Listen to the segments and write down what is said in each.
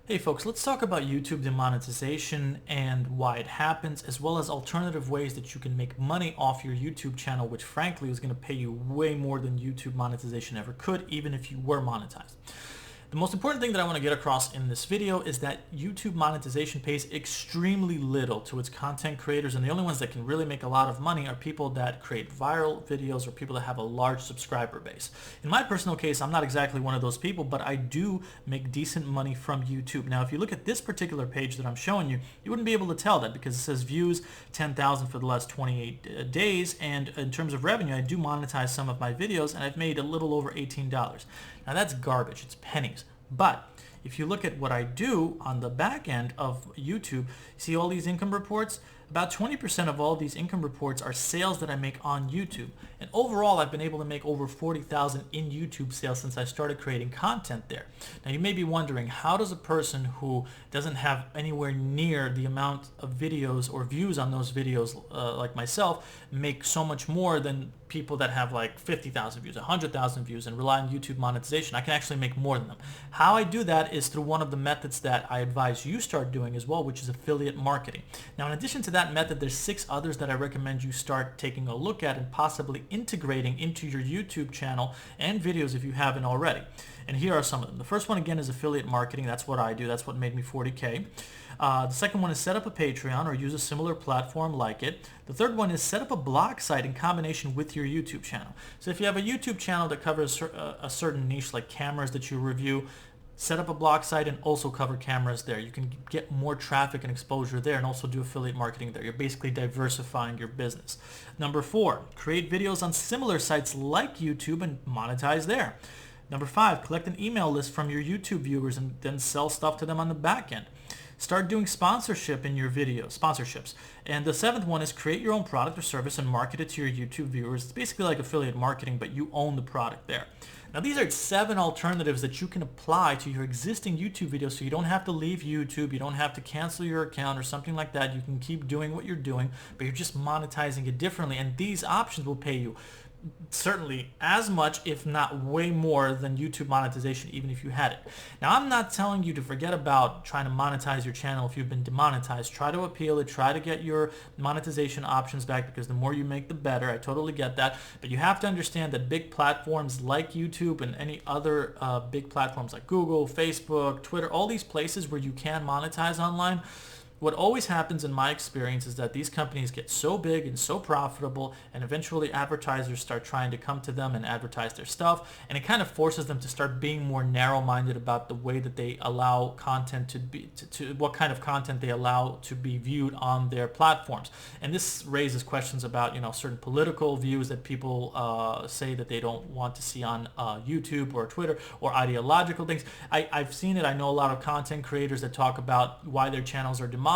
Hey folks, let's talk about YouTube demonetization and why it happens, as well as alternative ways that you can make money off your YouTube channel, which frankly is going to pay you way more than YouTube monetization ever could, even if you were monetized. The most important thing that I want to get across in this video is that YouTube monetization pays extremely little to its content creators, and the only ones that can really make a lot of money are people that create viral videos or people that have a large subscriber base. In my personal case, I'm not exactly one of those people, but I do make decent money from YouTube. Now, if you look at this particular page that I'm showing you, you wouldn't be able to tell that because it says views 10,000 for the last 28 days, and in terms of revenue, I do monetize some of my videos, and I've made a little over $18. Now that's garbage, it's pennies. But if you look at what I do on the back end of YouTube, see all these income reports? About 20% of all these income reports are sales that I make on YouTube. And overall, I've been able to make over 40,000 in YouTube sales since I started creating content there. Now you may be wondering, how does a person who doesn't have anywhere near the amount of videos or views on those videos like myself make so much more than people that have like 50,000 views, 100,000 views and rely on YouTube monetization? I can actually make more than them. How I do that is through one of the methods that I advise you start doing as well, which is affiliate marketing. Now in addition to that method, there's 6 others that I recommend you start taking a look at and possibly integrating into your YouTube channel and videos if you haven't already. And here are some of them. The first one again is affiliate marketing. That's what I do. That's what made me 40K. The second one is set up a Patreon or use a similar platform like it. The third one is set up a blog site in combination with your YouTube channel. So if you have a YouTube channel that covers a certain niche like cameras that you review, set up a blog site and also cover cameras there. You can get more traffic and exposure there and also do affiliate marketing there. You're basically diversifying your business. Number 4, create videos on similar sites like YouTube and monetize there. Number 5, collect an email list from your YouTube viewers and then sell stuff to them on the back end. Start doing sponsorship in your videos, sponsorships. And the 7th one is create your own product or service and market it to your YouTube viewers. It's basically like affiliate marketing, but you own the product there. Now these are 7 alternatives that you can apply to your existing YouTube videos so you don't have to leave YouTube, you don't have to cancel your account or something like that. You can keep doing what you're doing, but you're just monetizing it differently, and these options will pay you certainly as much, if not way more, than YouTube monetization, even if you had it. Now, I'm not telling you to forget about trying to monetize your channel if you've been demonetized. Try to appeal it. Try to get your monetization options back, because the more you make, the better. I totally get that. But you have to understand that big platforms like YouTube and any other big platforms like Google, Facebook, Twitter, all these places where you can monetize online, what always happens in my experience is that these companies get so big and so profitable, and eventually advertisers start trying to come to them and advertise their stuff, and it kind of forces them to start being more narrow-minded about the way that they allow content to be, what kind of content they allow to be viewed on their platforms. And this raises questions about, certain political views that people say that they don't want to see on YouTube or Twitter, or ideological things. I've seen it. I know a lot of content creators that talk about why their channels are demonetized.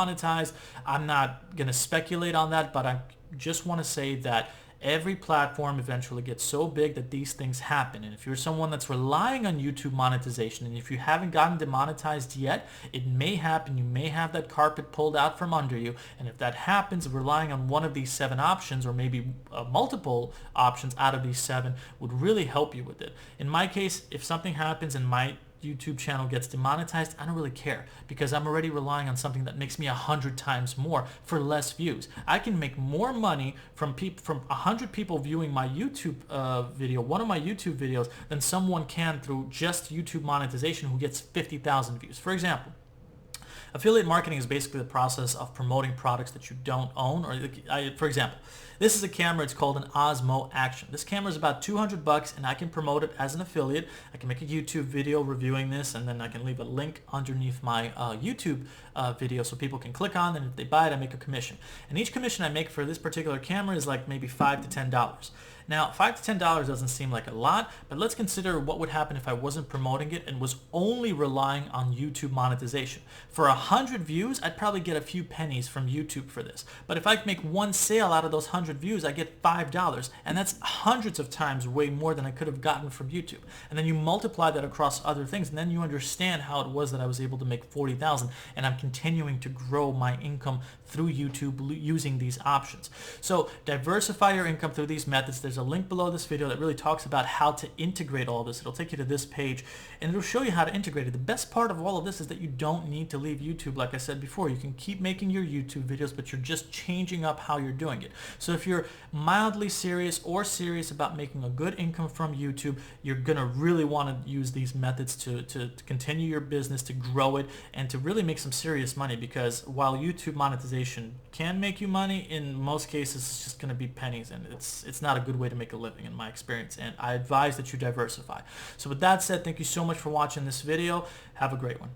I'm not going to speculate on that, but I just want to say that every platform eventually gets so big that these things happen. And if you're someone that's relying on YouTube monetization, and if you haven't gotten demonetized yet, it may happen. You may have that carpet pulled out from under you. And if that happens, relying on one of these 7 options, or maybe multiple options out of these 7, would really help you with it. In my case, if something happens and my YouTube channel gets demonetized, I don't really care, because I'm already relying on something that makes me 100 times more for less views. I can make more money from 100 people viewing my YouTube video, one of my YouTube videos, than someone can through just YouTube monetization who gets 50,000 views. For example, affiliate marketing is basically the process of promoting products that you don't own. For example, this is a camera. It's called an Osmo Action. This camera is about $200, and I can promote it as an affiliate. I can make a YouTube video reviewing this, and then I can leave a link underneath my YouTube video so people can click on it, and if they buy it, I make a commission. And each commission I make for this particular camera is like maybe $5 to $10. Now, $5 to $10 doesn't seem like a lot, but let's consider what would happen if I wasn't promoting it and was only relying on YouTube monetization. For 100 views, I'd probably get a few pennies from YouTube for this. But if I make one sale out of those 100 views, I get $5, and that's hundreds of times way more than I could have gotten from YouTube. And then you multiply that across other things, and then you understand how it was that I was able to make 40,000, and I'm continuing to grow my income through YouTube using these options. So diversify your income through these methods. There's There's a link below this video that really talks about how to integrate all this. It'll take you to this page and it'll show you how to integrate it. The best part of all of this is that you don't need to leave YouTube. Like I said before, you can keep making your YouTube videos, but you're just changing up how you're doing it. So if you're mildly serious or serious about making a good income from YouTube, you're gonna really want to use these methods to continue your business, to grow it, and to really make some serious money, because while YouTube monetization can make you money, in most cases it's just going to be pennies, and it's not a good way to make a living in my experience, and I advise that you diversify. So with that said, thank you so much for watching this video. Have a great one.